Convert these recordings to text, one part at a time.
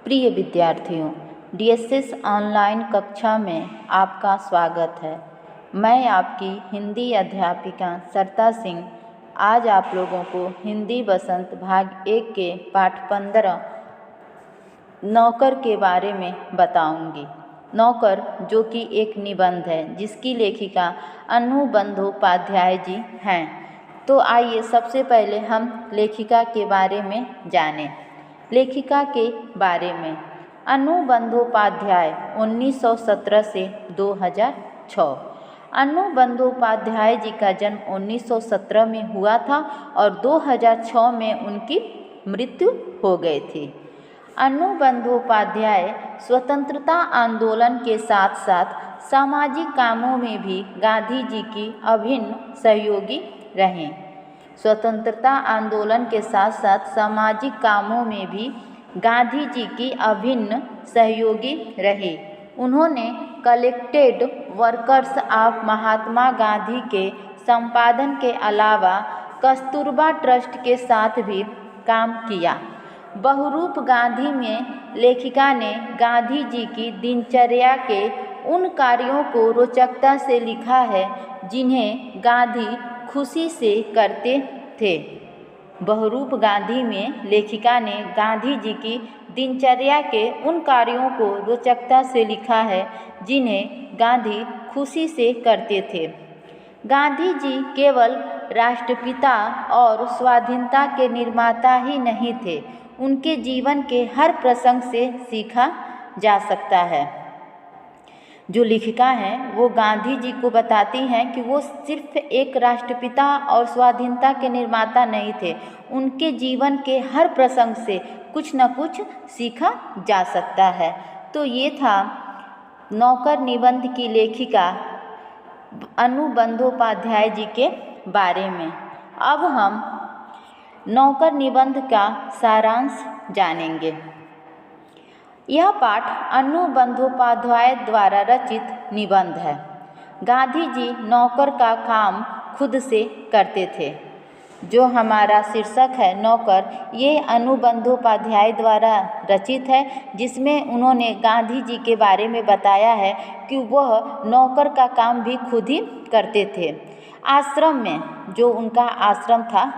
प्रिय विद्यार्थियों, DSS online कक्षा में आपका स्वागत है। मैं आपकी हिंदी अध्यापिका सरता सिंह आज आप लोगों को हिंदी बसंत भाग 1 के पाठ 15 नौकर के बारे में बताऊंगी। नौकर जो कि एक निबंध है जिसकी लेखिका अनु बंदोपाध्याय जी हैं। तो आइए सबसे पहले हम लेखिका के बारे में जानें। लेखिका के बारे में अनु बंदोपाध्याय 1917 से 2006। अनु बंदोपाध्याय जी का जन्म 1917 में हुआ था और 2006 में उनकी मृत्यु हो गई थी। अनु बंदोपाध्याय स्वतंत्रता आंदोलन के साथ साथ सामाजिक कामों में भी गांधी जी की अभिन्न सहयोगी रहे। स्वतंत्रता आंदोलन के साथ साथ सामाजिक कामों में भी गांधी जी की अभिन्न सहयोगी रहे। उन्होंने collected workers of Mahatma Gandhi के संपादन के अलावा कस्तूरबा ट्रस्ट के साथ भी काम किया। बहुरूप गांधी में लेखिका ने गांधी जी की दिनचर्या के उन कार्यों को रोचकता से लिखा है जिन्हें गांधी खुशी से करते थे। बहुरूप गांधी में लेखिका ने गांधी जी की दिनचर्या के उन कार्यों को रोचकता से लिखा है जिन्हें गांधी खुशी से करते थे। गांधी जी केवल राष्ट्रपिता और स्वाधीनता के निर्माता ही नहीं थे, उनके जीवन के हर प्रसंग से सीखा जा सकता है। जो लेखिका हैं वो गांधी जी को बताती हैं कि वो सिर्फ एक राष्ट्रपिता और स्वाधीनता के निर्माता नहीं थे, उनके जीवन के हर प्रसंग से कुछ न कुछ सीखा जा सकता है। तो ये था नौकर निबंध की लेखिका अनु बंदोपाध्याय जी के बारे में। अब हम नौकर निबंध का सारांश जानेंगे। यह पाठ अनु बंदोपाध्याय द्वारा रचित निबंध है। गांधी जी नौकर का काम खुद से करते थे। जो हमारा शीर्षक है नौकर, ये अनु बंदोपाध्याय द्वारा रचित है, जिसमें उन्होंने गांधी जी के बारे में बताया है कि वह नौकर का काम भी खुद ही करते थे। आश्रम में जो उनका आश्रम था,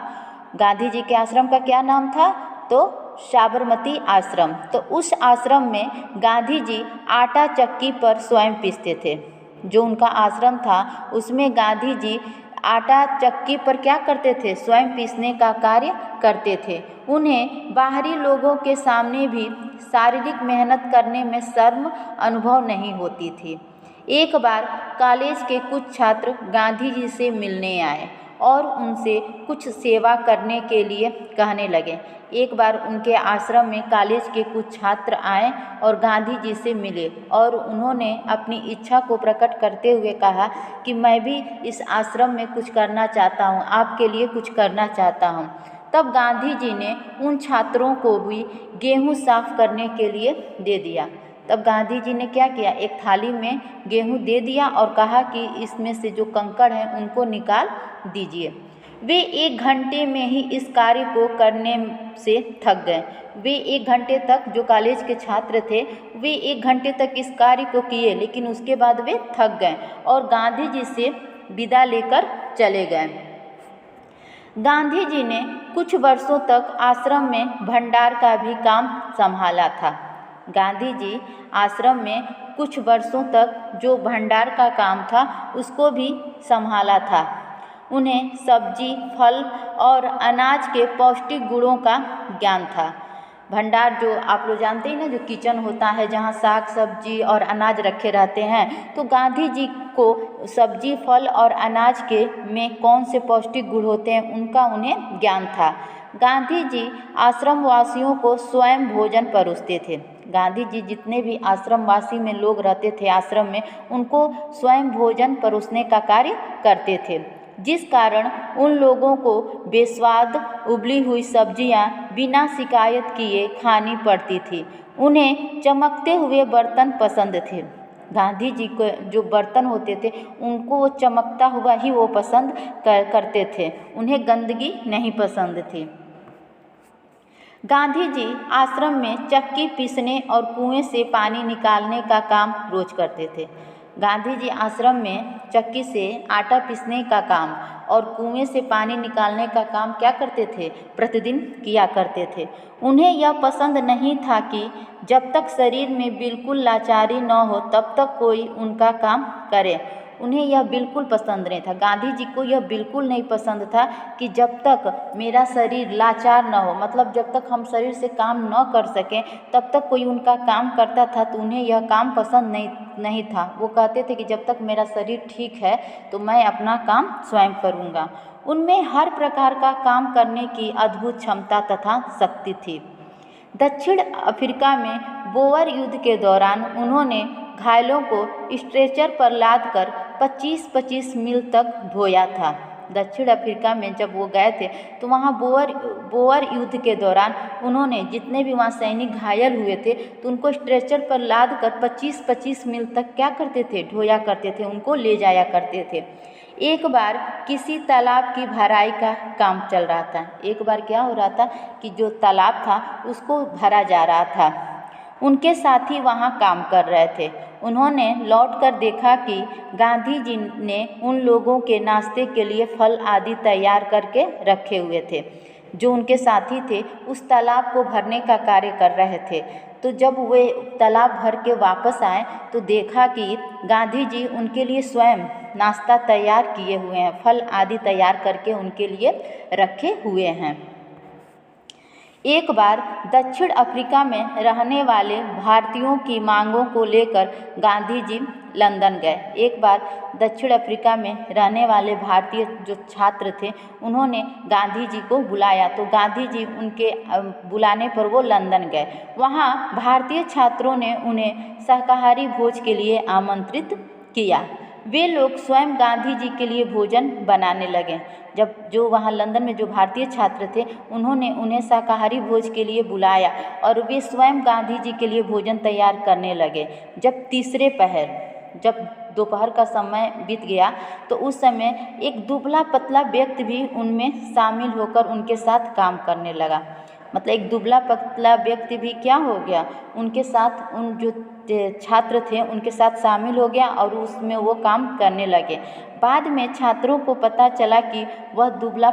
गांधी जी के आश्रम का क्या नाम था? तो साबरमती आश्रम। तो उस आश्रम में गांधी जी आटा चक्की पर स्वयं पीसते थे। जो उनका आश्रम था उसमें गांधी जी आटा चक्की पर क्या करते थे? स्वयं पीसने का कार्य करते थे। उन्हें बाहरी लोगों के सामने भी शारीरिक मेहनत करने में शर्म अनुभव नहीं होती थी। एक बार कॉलेज के कुछ छात्र गांधी जी से मिलने आए और उनसे कुछ सेवा करने के लिए कहने लगे। एक बार उनके आश्रम में कॉलेज के कुछ छात्र आए और गांधी जी से मिले और उन्होंने अपनी इच्छा को प्रकट करते हुए कहा कि मैं भी इस आश्रम में कुछ करना चाहता हूँ, आपके लिए कुछ करना चाहता हूँ। तब गांधी जी ने उन छात्रों को भी गेहूँ साफ करने के लिए दे दिया। तब गांधी जी ने क्या किया? एक थाली में गेहूँ दे दिया और कहा कि इसमें से जो कंकड़ हैं उनको निकाल दीजिए। वे 1 घंटे में ही इस कार्य को करने से थक गए। वे 1 घंटे तक, जो कॉलेज के छात्र थे, वे 1 घंटे तक इस कार्य को किए, लेकिन उसके बाद वे थक गए और गांधी जी से विदा लेकर चले गए। गांधी जी ने कुछ वर्षों तक आश्रम में भंडार का भी काम संभाला था। गांधी जी आश्रम में कुछ वर्षों तक जो भंडार का काम था उसको भी संभाला था। उन्हें सब्जी, फल और अनाज के पौष्टिक गुणों का ज्ञान था। भंडार जो आप लोग जानते हैं ना, जो किचन होता है जहाँ साग सब्जी और अनाज रखे रहते हैं, तो गांधी जी को सब्जी, फल और अनाज के में कौन से पौष्टिक गुण होते हैं उनका उन्हें ज्ञान था। गांधी जी आश्रम वासियों को स्वयं भोजन परोसते थे। गांधी जी जितने भी आश्रमवासी में लोग रहते थे आश्रम में, उनको स्वयं भोजन परोसने का कार्य करते थे, जिस कारण उन लोगों को बेस्वाद उबली हुई सब्जियां बिना शिकायत किए खानी पड़ती थी। उन्हें चमकते हुए बर्तन पसंद थे। गांधी जी को जो बर्तन होते थे उनको वो चमकता हुआ ही वो पसंद करते थे, उन्हें गंदगी नहीं पसंद थी। गांधी जी आश्रम में चक्की पीसने और कुएं से पानी निकालने का काम रोज करते थे। गांधी जी आश्रम में चक्की से आटा पीसने का काम और कुएं से पानी निकालने का काम क्या करते थे? प्रतिदिन किया करते थे। उन्हें यह पसंद नहीं था कि जब तक शरीर में बिल्कुल लाचारी न हो तब तक कोई उनका काम करे। उन्हें यह बिल्कुल पसंद नहीं था, गांधी जी को यह बिल्कुल नहीं पसंद था कि जब तक मेरा शरीर लाचार न हो, मतलब जब तक हम शरीर से काम न कर सकें तब तक कोई उनका काम करता था तो उन्हें यह काम पसंद नहीं था। वो कहते थे कि जब तक मेरा शरीर ठीक है तो मैं अपना काम स्वयं करूँगा। उनमें हर प्रकार का काम करने की अद्भुत क्षमता तथा शक्ति थी। दक्षिण अफ्रीका में बोअर युद्ध के दौरान उन्होंने घायलों को स्ट्रेचर पर लादकर 25-25 मील तक ढोया था। दक्षिण अफ्रीका में जब वो गए थे तो वहाँ बोअर युद्ध के दौरान उन्होंने जितने भी वहाँ सैनिक घायल हुए थे तो उनको स्ट्रेचर पर लादकर 25-25 मील तक क्या करते थे? ढोया करते थे, उनको ले जाया करते थे। एक बार किसी तालाब की भराई का काम चल रहा था। एक बार क्या हो रहा था कि जो तालाब था उसको भरा जा रहा था। उनके साथी वहाँ काम कर रहे थे। उन्होंने लौटकर देखा कि गांधी जी ने उन लोगों के नाश्ते के लिए फल आदि तैयार करके रखे हुए थे। जो उनके साथी थे उस तालाब को भरने का कार्य कर रहे थे। तो जब वे तालाब भर के वापस आए तो देखा कि गांधी जी उनके लिए स्वयं नाश्ता तैयार किए हुए हैं, फल आदि तैयार करके उनके लिए रखे हुए हैं। एक बार दक्षिण अफ्रीका में रहने वाले भारतीयों की मांगों को लेकर गांधी जी लंदन गए। एक बार दक्षिण अफ्रीका में रहने वाले भारतीय जो छात्र थे उन्होंने गांधी जी को बुलाया तो गांधी जी उनके बुलाने पर वो लंदन गए। वहाँ भारतीय छात्रों ने उन्हें शाकाहारी भोज के लिए आमंत्रित किया। वे लोग स्वयं गांधी जी के लिए भोजन बनाने लगे। जब जो वहाँ लंदन में जो भारतीय छात्र थे उन्होंने उन्हें शाकाहारी भोज के लिए बुलाया और वे स्वयं गांधी जी के लिए भोजन तैयार करने लगे। जब दोपहर का समय बीत गया तो उस समय एक दुबला पतला व्यक्ति भी उनमें शामिल होकर उनके साथ काम करने लगा। मतलब एक दुबला पतला व्यक्ति भी क्या हो गया, उनके साथ उन जो छात्र थे उनके साथ शामिल हो गया और उसमें वो काम करने लगे। बाद में छात्रों को पता चला कि वह दुबला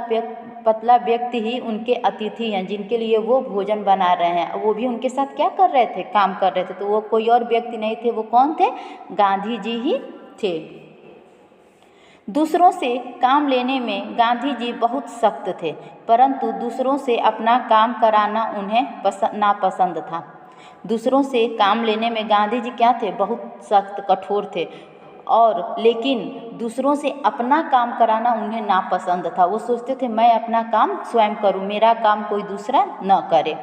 पतला व्यक्ति ही उनके अतिथि हैं जिनके लिए वो भोजन बना रहे हैं। वो भी उनके साथ क्या कर रहे थे? काम कर रहे थे। तो वो कोई और व्यक्ति नहीं थे, वो कौन थे? गांधी जी ही थे। दूसरों से काम लेने में गांधी जी बहुत सख्त थे, परंतु दूसरों से अपना काम कराना उन्हें नापसंद था। दूसरों से काम लेने में गांधी जी क्या थे? बहुत सख्त कठोर थे और लेकिन दूसरों से अपना काम कराना उन्हें नापसंद था। वो सोचते थे मैं अपना काम स्वयं करूं, मेरा काम कोई दूसरा न करे।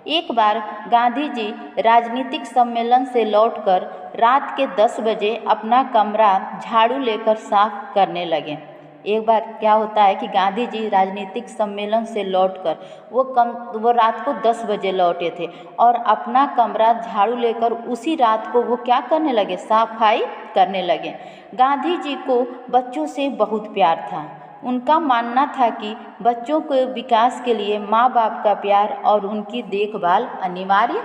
एक बार गांधी जी राजनीतिक सम्मेलन से लौटकर रात के 10 बजे अपना कमरा झाड़ू लेकर साफ करने लगे। एक बार क्या होता है कि गांधी जी राजनीतिक सम्मेलन से लौटकर वो रात को 10 बजे लौटे थे और अपना कमरा झाड़ू लेकर उसी रात को वो क्या करने लगे? सफाई करने लगे। गांधी जी को बच्चों से बहुत प्यार था। उनका मानना था कि बच्चों के विकास के लिए माँ बाप का प्यार और उनकी देखभाल अनिवार्य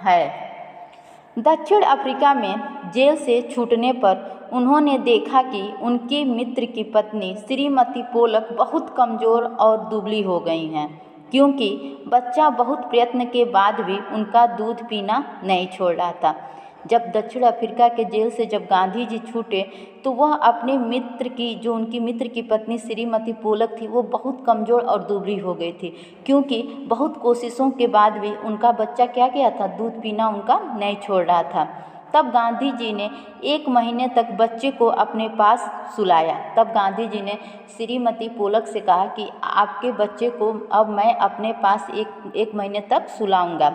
है। दक्षिण अफ्रीका में जेल से छूटने पर उन्होंने देखा कि उनके मित्र की पत्नी श्रीमती पोलक बहुत कमज़ोर और दुबली हो गई हैं, क्योंकि बच्चा बहुत प्रयत्न के बाद भी उनका दूध पीना नहीं छोड़ रहा था। जब दक्षिण अफ्रीका के जेल से जब गांधी जी छूटे तो वह अपने उनकी मित्र की पत्नी श्रीमती पोलक थी, वो बहुत कमज़ोर और दुबली हो गई थी, क्योंकि बहुत कोशिशों के बाद भी उनका बच्चा क्या किया था? दूध पीना उनका नहीं छोड़ रहा था। तब गांधी जी ने 1 महीने तक बच्चे को अपने पास सुलाया। तब गांधी जी ने श्रीमती पोलक से कहा कि आपके बच्चे को अब मैं अपने पास एक महीने तक सुलाऊंगा।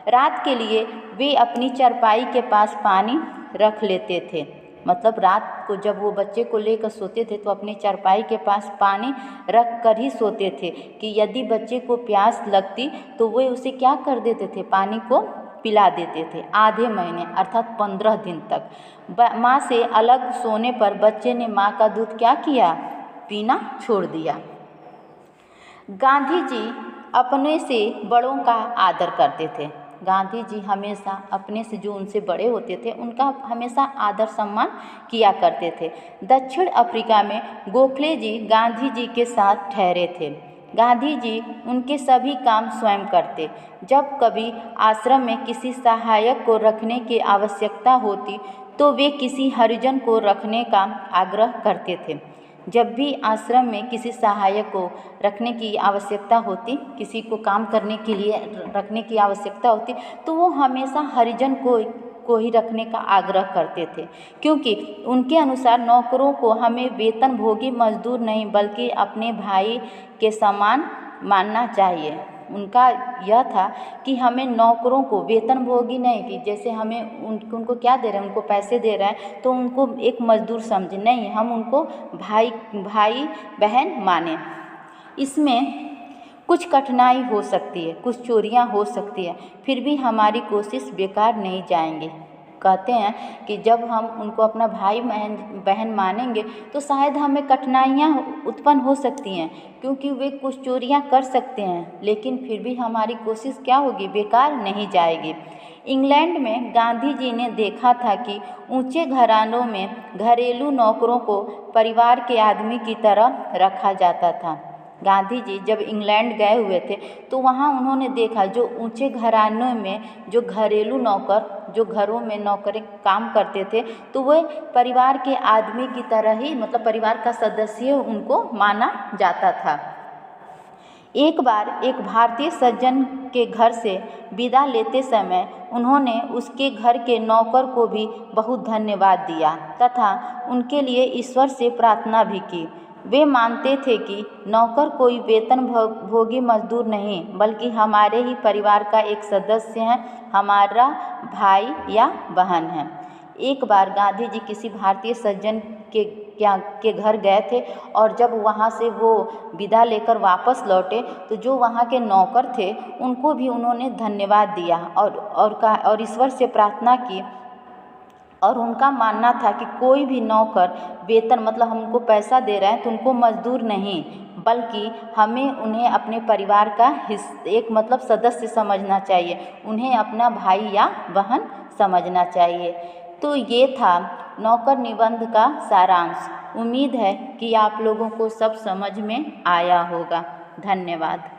रात के लिए वे अपनी चारपाई के पास पानी रख लेते थे। मतलब रात को जब वो बच्चे को लेकर सोते थे तो अपनी चारपाई के पास पानी रख कर ही सोते थे कि यदि बच्चे को प्यास लगती तो वे उसे क्या कर देते थे? पानी को पिला देते थे। आधे महीने अर्थात 15 दिन तक माँ से अलग सोने पर बच्चे ने माँ का दूध क्या किया? पीना छोड़ दिया। गांधी जी अपने से बड़ों का आदर करते थे। गांधी जी हमेशा अपने से जो उनसे बड़े होते थे उनका हमेशा आदर सम्मान किया करते थे। दक्षिण अफ्रीका में गोखले जी गांधी जी के साथ ठहरे थे। गांधी जी उनके सभी काम स्वयं करते। जब कभी आश्रम में किसी सहायक को रखने की आवश्यकता होती तो वे किसी हरिजन को रखने का आग्रह करते थे। जब भी आश्रम में किसी सहायक को रखने की आवश्यकता होती, किसी को काम करने के लिए रखने की आवश्यकता होती, तो वो हमेशा हरिजन को ही रखने का आग्रह करते थे, क्योंकि उनके अनुसार नौकरों को हमें वेतनभोगी मजदूर नहीं बल्कि अपने भाई के समान मानना चाहिए। उनका यह था कि हमें नौकरों को वेतनभोगी नहीं, कि जैसे हमें उनको क्या दे रहे हैं, उनको पैसे दे रहे हैं तो उनको एक मजदूर समझे, नहीं, हम उनको भाई बहन माने। इसमें कुछ कठिनाई हो सकती है, कुछ चोरियां हो सकती है, फिर भी हमारी कोशिश बेकार नहीं जाएंगी। कहते हैं कि जब हम उनको अपना भाई बहन मानेंगे तो शायद हमें कठिनाइयाँ उत्पन्न हो सकती हैं, क्योंकि वे कुछ चोरियां कर सकते हैं, लेकिन फिर भी हमारी कोशिश क्या होगी, बेकार नहीं जाएगी। इंग्लैंड में गांधी जी ने देखा था कि ऊंचे घरानों में घरेलू नौकरों को परिवार के आदमी की तरह रखा जाता था। गांधी जी जब इंग्लैंड गए हुए थे तो वहाँ उन्होंने देखा जो ऊंचे घरानों में जो घरेलू नौकर जो घरों में नौकरें काम करते थे तो वह परिवार के आदमी की तरह ही, मतलब परिवार का सदस्य उनको माना जाता था। एक बार एक भारतीय सज्जन के घर से विदा लेते समय उन्होंने उसके घर के नौकर को भी बहुत धन्यवाद दिया तथा उनके लिए ईश्वर से प्रार्थना भी की। वे मानते थे कि नौकर कोई वेतनभोगी मजदूर नहीं बल्कि हमारे ही परिवार का एक सदस्य है, हमारा भाई या बहन है। एक बार गांधी जी किसी भारतीय सज्जन के घर गए थे और जब वहाँ से वो विदा लेकर वापस लौटे तो जो वहाँ के नौकर थे उनको भी उन्होंने धन्यवाद दिया और ईश्वर से प्रार्थना की। और उनका मानना था कि कोई भी नौकर वेतन, मतलब हम उनको पैसा दे रहे हैं तो उनको मजदूर नहीं बल्कि हमें उन्हें अपने परिवार का एक मतलब सदस्य समझना चाहिए, उन्हें अपना भाई या बहन समझना चाहिए। तो ये था नौकर निबंध का सारांश। उम्मीद है कि आप लोगों को सब समझ में आया होगा। धन्यवाद।